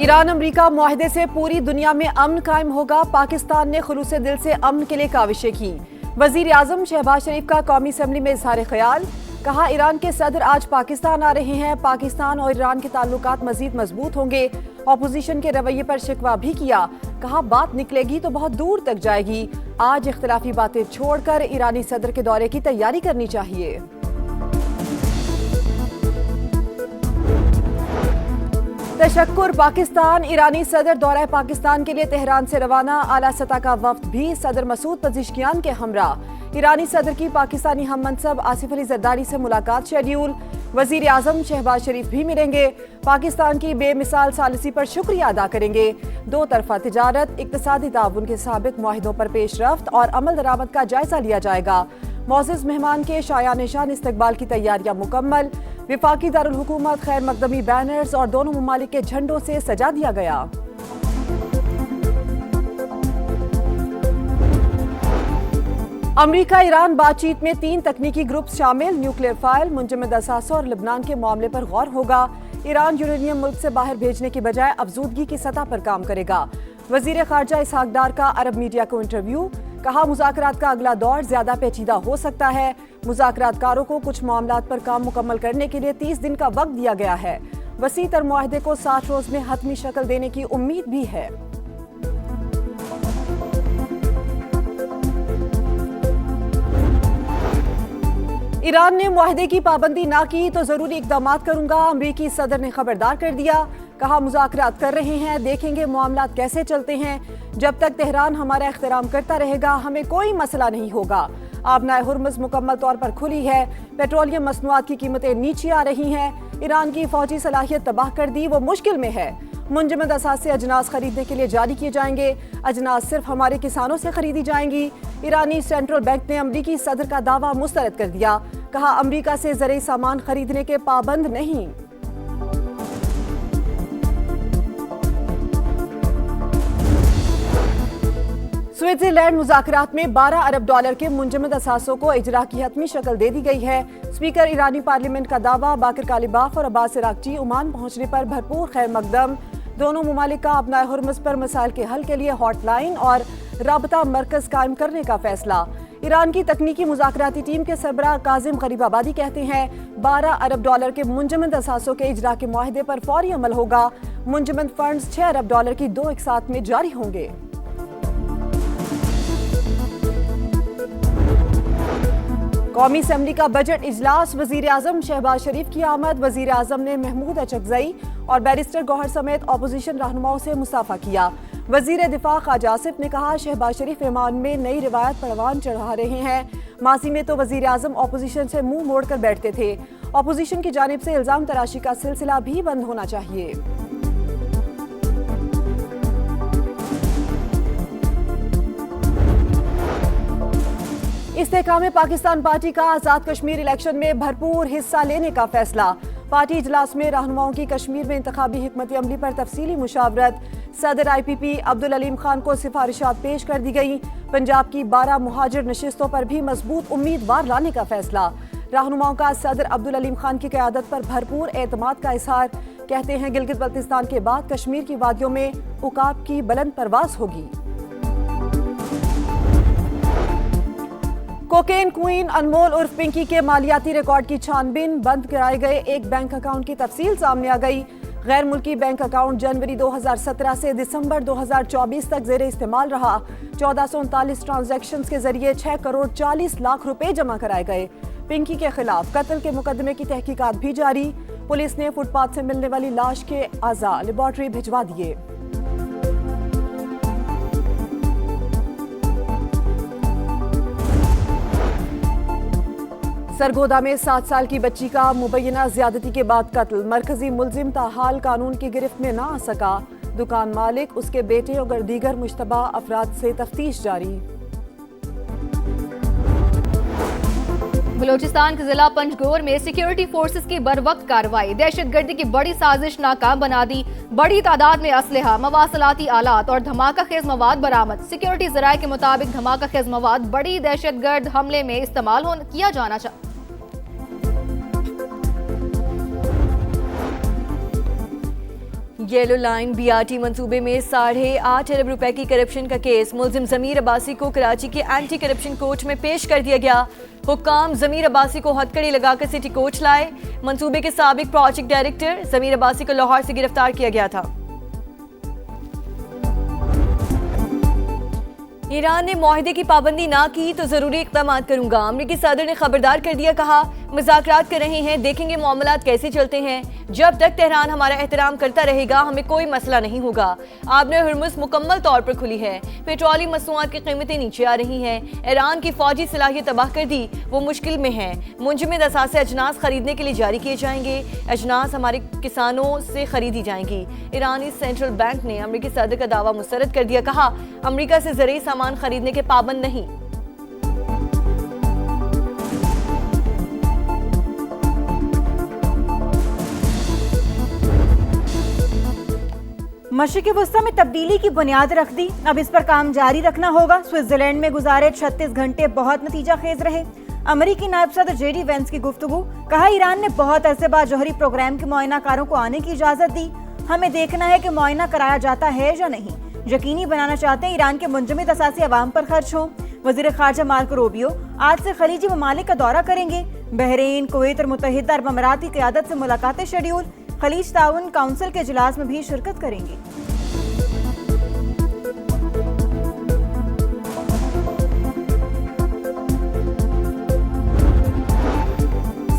Iran अमरीका मुआहदे से पूरी दुनिया में अमन कायम होगा। पाकिस्तान ने खुलूसे दिल से अमन के लिए काविशें की। वजीर आजम शहबाज शरीफ का कौमी असम्बली में इजहार ख्याल। कहा, ईरान के सदर आज पाकिस्तान आ रहे हैं। पाकिस्तान और ईरान के ताल्लुकात मजीद मजबूत होंगे। अपोजिशन के रवैये पर शिकवा भी किया। कहा, बात निकलेगी तो बहुत दूर तक जाएगी। आज इख्तिलाफी बातें छोड़कर ईरानी सदर के दौरे की तैयारी करनी चाहिए। तशक्कुर पाकिस्तान। ईरानी सदर दौरा पाकिस्तान के लिए तेहरान से रवाना। आला सतह का वफ्द भी सदर मसूद पज़ेश्कियान के हमरा। ईरानी सदर की पाकिस्तानी हम मनसब आसिफ अली जरदारी से मुलाकात शेड्यूल। वजीर आजम शहबाज शरीफ भी मिलेंगे। पाकिस्तान की बेमिसाल सालिसी पर शुक्रिया अदा करेंगे। दो तरफा तिजारत, इक्तिसादी ताउन के साबित मुआहिदों पर पेशरफ्त और अमल दरामद का जायजा लिया जाएगा। मौजूद मेहमान के शाया निशान इस्तकबाल की तैयारियां मुकम्मल। विफाकी दारुल हुकूमत खैर मकदमी बैनर्स और दोनों ममालिक के झंडों से सजा दिया गया। अमरीका ईरान बातचीत में 3 तकनीकी ग्रुप शामिल। न्यूक्लियर फाइल, मुंजमद असासों और लेबनान के मामले पर गौर होगा। ईरान यूरेनियम मुल्क से बाहर भेजने की बजाय अफजूदगी की सतह पर काम करेगा। वजीर खारजा इसहाक डार का अरब मीडिया को इंटरव्यू। कहा, मुज़ाकरात का अगला दौर ज्यादा पेचीदा हो सकता है। मुज़ाकरातकारों को कुछ मामलात पर काम मुकम्मल करने के लिए 30 दिन का वक्त दिया गया है। वसी तर मुआहदे को 60 रोज में हतमी शक्ल देने की उम्मीद भी है। ईरान ने मुआहदे की पाबंदी ना की तो जरूरी इकदाम करूंगा। अमरीकी सदर ने खबरदार कर दिया। कहा, मुज़ाकरात कर रहे हैं, देखेंगे मामलात कैसे चलते हैं। जब तक तेहरान हमारा एहतराम करता रहेगा हमें कोई मसला नहीं होगा। आबनाए हुर्मुज़ मुकम्मल तौर पर खुली है। पेट्रोलियम मसनूआत की कीमतें नीचे आ रही हैं। ईरान की फौजी सलाहियत तबाह कर दी, वो मुश्किल में है। मुंजमद असास से अजनास खरीदने के लिए जारी किए जाएंगे। अजनास सिर्फ हमारे किसानों से खरीदी जाएंगी। ईरानी सेंट्रल बैंक ने अमरीकी सदर का दावा मुस्तरद कर दिया। कहा, अमरीका से ज़रूरी सामान खरीदने के पाबंद नहीं। स्विट्जरलैंड मुज़ाकरात में 12 अरब डॉलर के मुंजमद असासों को इजरा की हतमी शक्ल दे दी गई है। स्पीकर ईरानी पार्लियामेंट का दावा। बाकर कालिबाफ और अब्बास इराक्ची ओमान पहुंचने पर भरपूर खैर मकदम। दोनों ममालिक का अपना हुर्मुज़ पर मसाइल के हल के लिए हॉटलाइन और राबता मरकज कायम करने का फैसला। ईरान की तकनीकी मुज़ाकराती टीम के सरबराह काजिम गरीबाबादी कहते हैं, 12 अरब डॉलर के मुंजमद असासों के इजरा के मुआहदे पर फौरी अमल होगा। मुंजमद फंड्स 6 अरब डॉलर की 2 एक साथ में जारी होंगे। कौमी असम्बली का बजट इजलास। वजीर आजम शहबाज शरीफ की आमद। वजीर आजम ने महमूद अचकजई और बैरिस्टर गौहर समेत अपोजिशन रहनुमाओं से मुसाफा किया। वजीर दिफा ख्वाजा आसिफ ने कहा, शहबाज शरीफ ईमान में नई रिवायत परवान चढ़ा रहे हैं। माजी में तो वजीर आजम अपोजिशन से मुंह मोड़कर बैठते थे। अपोजिशन की जानिब से इल्जाम तराशी का सिलसिला भी बंद होना चाहिए। इस्तेहकाम पाकिस्तान पार्टी का आजाद कश्मीर इलेक्शन में भरपूर हिस्सा लेने का फैसला। पार्टी इजलास में रहनुमाओं की कश्मीर में इंतखाबी हिकमत अमली पर तफसीली मुशावरत। सदर IPP अब्दुल अलीम खान को सिफारिशात पेश कर दी गई। पंजाब की 12 मुहाजिर नशिस्तों पर भी मजबूत उम्मीदवार लाने का फैसला। रहनुमाओं का सदर अब्दुल अलीम खान की क़यादत पर भरपूर एतमाद का इजहार। कहते हैं, गिलगित बल्तिस्तान के बाद कश्मीर की वादियों में उकाब की बुलंद परवाज होगी। कोकेन क्वीन अनमोल उर्फ पिंकी के मालियाती रिकॉर्ड की छानबीन। बंद कराए गए एक बैंक अकाउंट की तफसील सामने आ गई। गैर मुल्की बैंक अकाउंट जनवरी 2017 से दिसंबर 2024 तक जेर इस्तेमाल रहा। 1439 ट्रांजैक्शंस के जरिए 6 करोड़ 40 लाख रुपए जमा कराए गए। पिंकी के खिलाफ कत्ल के मुकदमे की तहकीकात भी जारी। पुलिस ने फुटपाथ से मिलने वाली लाश के आज़ा लेबॉर्ट्री भिजवा दिए। सरगोदा में 7 साल की बच्ची का मुबैना ज्यादती के बाद कत्ल। मरकजी मुलजिम ताहाल कानून की गिरफ्त में ना आ सका। दुकान मालिक, उसके बेटे और दीगर मुश्तबा अफराद से तफ्तीश जारी। बलूचिस्तान के जिला पंजगोर में सिक्योरिटी फोर्सेस की बरवक्त कार्रवाई। दहशतगर्दी की बड़ी साजिश नाकाम बना दी। बड़ी तादाद में असलहा, मवासलाती आलात और धमाका खेज मवाद बरामद। सिक्योरिटी जराये के मुताबिक धमाका खेज मवाद बड़ी दहशतगर्द हमले में इस्तेमाल किया जाना चाहिए। येलो लाइन बीआरटी मंसूबे में 8.5 अरब रुपए की करप्शन का केस मुलजिम जमीर अब्बासी को कराची के एंटी करप्शन कोर्ट में पेश कर दिया गया। हुक्काम जमीर अब्बासी को हथकड़ी लगाकर सिटी कोर्ट लाए। मंसूबे के साबिक प्रोजेक्ट डायरेक्टर जमीर अब्बासी को लाहौर से गिरफ्तार किया गया था। ईरान ने मुआहदे की पाबंदी ना की तो जरूरी इक़दाम करूंगा। अमरीकी सदर ने खबरदार कर दिया, कहा मुज़ाकरात कर रहे हैं, देखेंगे मामलात कैसे चलते हैं। जब तक तेहरान हमारा एहतराम करता रहेगा हमें कोई मसला नहीं होगा। आबने हुर्मुज़ मुकम्मल तौर पर खुली है। पेट्रोलियम मसनूआत की कीमतें नीचे आ रही हैं। ईरान की फौजी सलाहियत तबाह कर दी, वो मुश्किल में है। मुंजमद असासे अजनास खरीदने के लिए जारी किए जाएंगे। अजनास हमारे किसानों से खरीदी जाएंगी। ईरानी सेंट्रल बैंक ने अमरीकी सदर का दावा मुस्तरद कर दिया, कहा अमरीका से ज़रूरी सामान खरीदने के पाबंद नहीं। मशरिक़ी वुस्ता में तब्दीली की बुनियाद रख दी, अब इस पर काम जारी रखना होगा। स्विट्जरलैंड में गुजारे 36 घंटे बहुत नतीजा खेज रहे। अमरीकी नायब सदर JD वेंस की गुफ्तगू, कहा ईरान ने बहुत अरसे बाद जौहरी प्रोग्राम के मुआयनाकारों को आने की इजाजत दी। हमें देखना है कि मुआयना कराया जाता है या नहीं। यकीनी बनाना चाहते हैं ईरान के मुंजमद असासी अवाम पर खर्च हों। वज़ीर ख़ारजा मार्को रूबियो आज से खलीजी ममालिक का दौरा करेंगे। बहरीन, कुवैत और मुत्तहिदा अरब अमारात की क़यादत से मुलाकातें शेड्यूल। खलीज ताउन काउंसिल के इजलास में भी शिरकत करेंगे।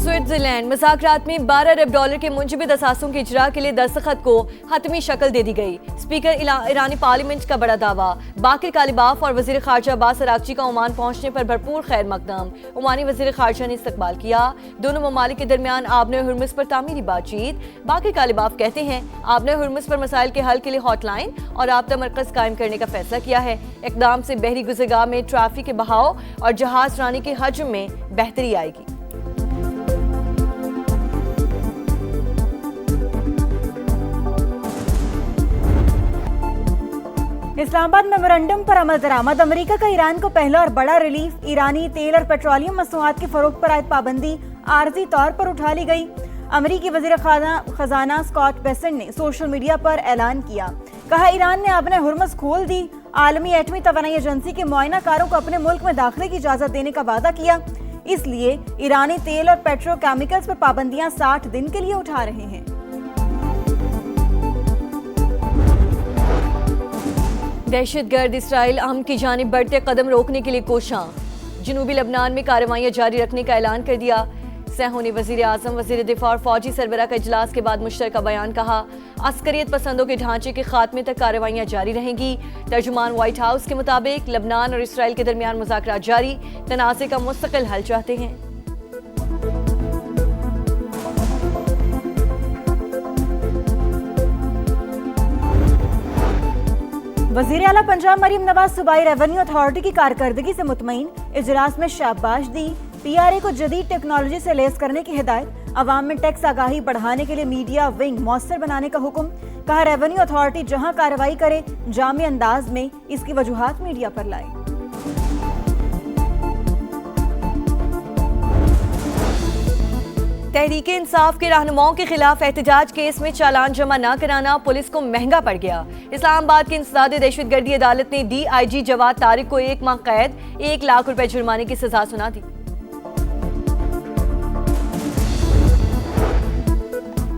स्विट्जरलैंड मुज़ाकरात में 12 अरब डॉलर के मुंजमद असासों के इजरा के लिए दस्तखत को हतमी शक्ल दे दी गई। स्पीकर ईरानी पार्लियामेंट का बड़ा दावा। बाकिर कालिबाफ और वज़ीर ख़ारजा अब्बास अरागची का ओमान पहुंचने पर भरपूर खैर मकदम। ओमानी वज़ीर ख़ारजा ने इस्तकबाल किया। दोनों ममालिक के दरमियान आबने हुर्मुज़ पर तामीरी बातचीत। बाकिर कालिबाफ कहते हैं आबने हुर्मुज़ पर मसाइल के हल के लिए हॉटलाइन और राब्ता मरकज़ कायम करने का फैसला किया है। इक़दाम से बहरी गुज़रगाह में ट्रैफिक के बहाव और जहाज रानी के हजम में बेहतरी आएगी। इस्लामाबाद मेमोरेंडम पर अमल दरामद। अमेरिका का ईरान को पहला और बड़ा रिलीफ। ईरानी तेल और पेट्रोलियम मसनूआत की फरोख्त पर आयद पाबंदी आर्जी तौर पर उठा ली गई। अमेरिकी वज़ीर खजाना स्कॉट बेसेंट ने सोशल मीडिया पर ऐलान किया, कहा ईरान ने अपने हुर्मुज़ खोल दी। आलमी एटमी तवानाई एजेंसी के मुआयनाकारों को अपने मुल्क में दाखिले की इजाज़त देने का वादा किया। इसलिए ईरानी तेल और पेट्रोकेमिकल्स पर पाबंदियां 60 दिन के लिए उठा रहे हैं। दहशतगर्द इसराइल अहम की जानिब बढ़ते कदम रोकने के लिए कोशां। जनूबी लबनान में कार्रवाइयां जारी रखने का ऐलान कर दिया। सहूनी वज़ीर आज़म, वज़ीर दिफा और फौजी सरबराह का इजलास के बाद मुश्तरका बयान, कहा अस्करियत पसंदों के ढांचे के खात्मे तक कार्रवाइयां जारी रहेंगी। तर्जुमान व्हाइट हाउस के मुताबिक लबनान और इसराइल के दरमियान मुज़ाकरात जारी, तनाज़े का मुस्तकिल हल चाहते हैं। वज़ीर आला पंजाब मरीम नवाज सूबाई रेवेन्यू अथॉरिटी की कारकर्दगी से मुतमईन। इजलास में शाबाश दी। PRA को जदीद टेक्नोलॉजी से लेस करने की हिदायत। अवाम में टैक्स आगाही बढ़ाने के लिए मीडिया विंग मौसर बनाने का हुक्म। कहा रेवेन्यू अथॉरिटी जहां कार्रवाई करे जामी अंदाज में इसकी वजूहात मीडिया पर लाए। तहरीके इंसाफ के रहनुमाओं के खिलाफ एहतजाज केस में चालान जमा न कराना पुलिस को महंगा पड़ गया। इस्लामाबाद की इंसदाद दहशतगर्दी अदालत ने DIG जवाद तारिक को 1 माह कैद, 1 लाख रुपए जुर्माने की सजा सुना दी।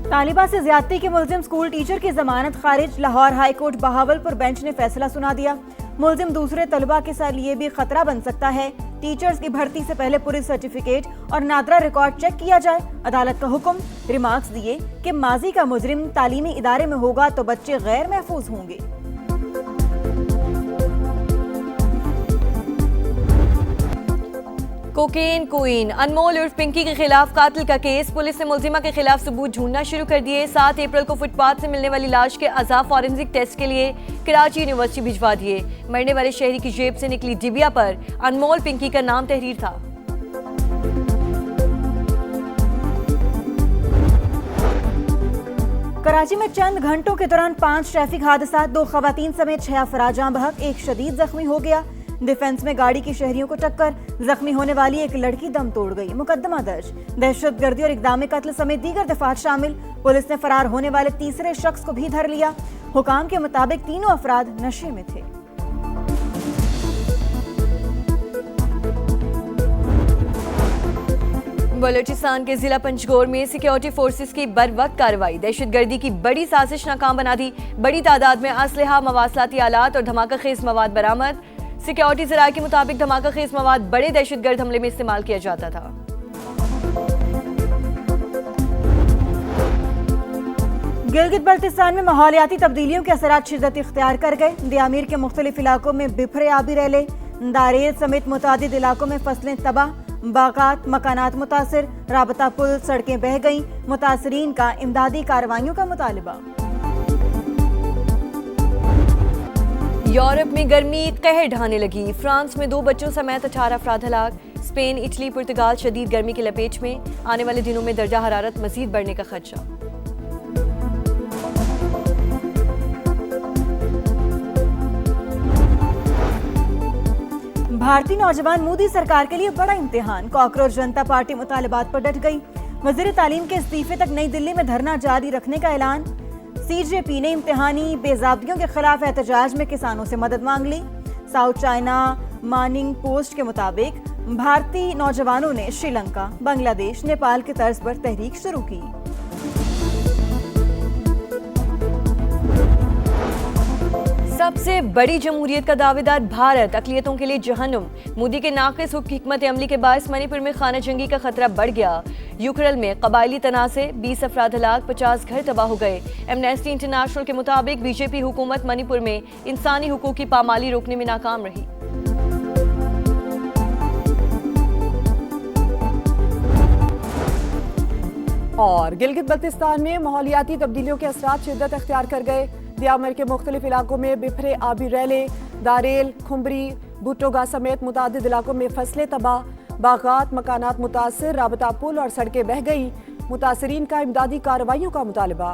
तालिबा से ज्यादती के मुलजिम स्कूल टीचर की जमानत खारिज। Lahore high court Bahawalpur bench ने फैसला सुना दिया। मुलजिम दूसरे तलबा के साथ लिए भी खतरा बन सकता है। टीचर्स की भर्ती से पहले पुलिस सर्टिफिकेट और नादरा रिकॉर्ड चेक किया जाए। अदालत का हुक्म। रिमार्क्स दिए कि माजी का मुजरिम तालीमी इदारे में होगा तो बच्चे गैर महफूज होंगे। कोकेन क्वीन अनमोल उर्फ पिंकी के खिलाफ कातिल का केस। पुलिस ने मुलजिमा के खिलाफ सबूत ढूंढना शुरू कर दिए। 7 अप्रैल को फुटपाथ से मिलने वाली लाश के अज़ा फॉरेंसिक टेस्ट के लिए कराची यूनिवर्सिटी भिजवा दिए। मरने वाले शहरी की जेब से निकली डिबिया पर अनमोल पिंकी का नाम तहरीर था। कराची में चंद घंटों के दौरान 5 ट्रैफिक हादसा, 2 खवातीन समेत 6 अफराद जाँ बहक, 1 शदीद जख्मी हो गया। डिफेंस में गाड़ी की शहरियों को टक्कर, जख्मी होने वाली एक लड़की दम तोड़ गई, मुकदमा दर्ज। दहशतगर्दी और इक़दाम कत्ल समेत दीगर दफात शामिल। पुलिस ने फरार होने वाले तीसरे शख्स को भी धर लिया। हुकाम के मुताबिक तीनों अफराद नशे में थे। बलूचिस्तान के जिला पंचगोर में सिक्योरिटी फोर्सेस की बरवक्त कार्रवाई, दहशतगर्दी की बड़ी साजिश नाकाम बना दी। बड़ी तादाद में असलहा, मवासलाती आलात और धमाका खेज मवाद बरामद। सिक्योरिटी जराये के मुताबिक धमाका खेज मवाद बड़े दहशतगर्द हमले में इस्तेमाल किया जाता था। गिलगित बल्तिस्तान में माहौलियाती तब्दीलियों के असरात शिद्दत इख्तियार कर गए। दियामीर के मुख्तलिफ इलाकों में बिफरे आबी रैले, दारेल समेत मुतादिद इलाकों में फसलें तबाह, बागात मकानात मुतासिर, राबता पुल सड़कें बह गईं। मुतासरीन का इमदादी कार्रवाइयों का मुतालिबा। यूरोप में गर्मी कहर ढाने लगी। फ्रांस में 2 बच्चों समेत 18 अफराद हलाक। स्पेन, इटली, पुर्तगाल शदीद गर्मी की लपेट में। आने वाले दिनों में दर्जा हरारत मजीद बढ़ने का खदशा। भारतीय नौजवान मोदी सरकार के लिए बड़ा इम्तिहान। कॉकरोच जनता पार्टी मुतालिबात पर डट गई। वजीर तालीम के इस्तीफे तक नई दिल्ली में धरना जारी रखने का ऐलान। सीजेपी ने इम्तिहानी बेज़ाब्तियों के खिलाफ एहतजाज में किसानों से मदद मांग ली। साउथ चाइना मॉर्निंग पोस्ट के मुताबिक भारतीय नौजवानों ने श्रीलंका, बांग्लादेश, नेपाल की तर्ज पर तहरीक शुरू की। सबसे बड़ी जमहूरियत का दावेदार भारत, अकलियतों के लिए जहन्नुम। मोदी के नाक़िस हिकमत अमली के बायस मणिपुर में खाना जंगी का खतरा बढ़ गया। यूक्रेन में कबायली तनाज़े, 20 अफराद हलाक, 50 घर तबाह हो गए। एमनेस्टी इंटरनेशनल के मुताबिक बीजेपी हुकूमत मणिपुर में इंसानी हुकूक की पामाली रोकने में नाकाम रही। और गिलगित बल्तिस्तान में माहौलियाती तब्दीलियों के असरात शिद्दत अख्तियार कर गए। दियामर के मुख्तलिफ इलाकों में बिफरे आबी रैले, दारेल, खुम्बरी, भुट्टोगा समेत मुतादिद इलाकों में फसलें तबाह, बागात मकानात मुतासिर, राबता पुल और सड़कें बह गई। मुतासरीन का इमदादी कार्रवाइयों का मुतालिबा।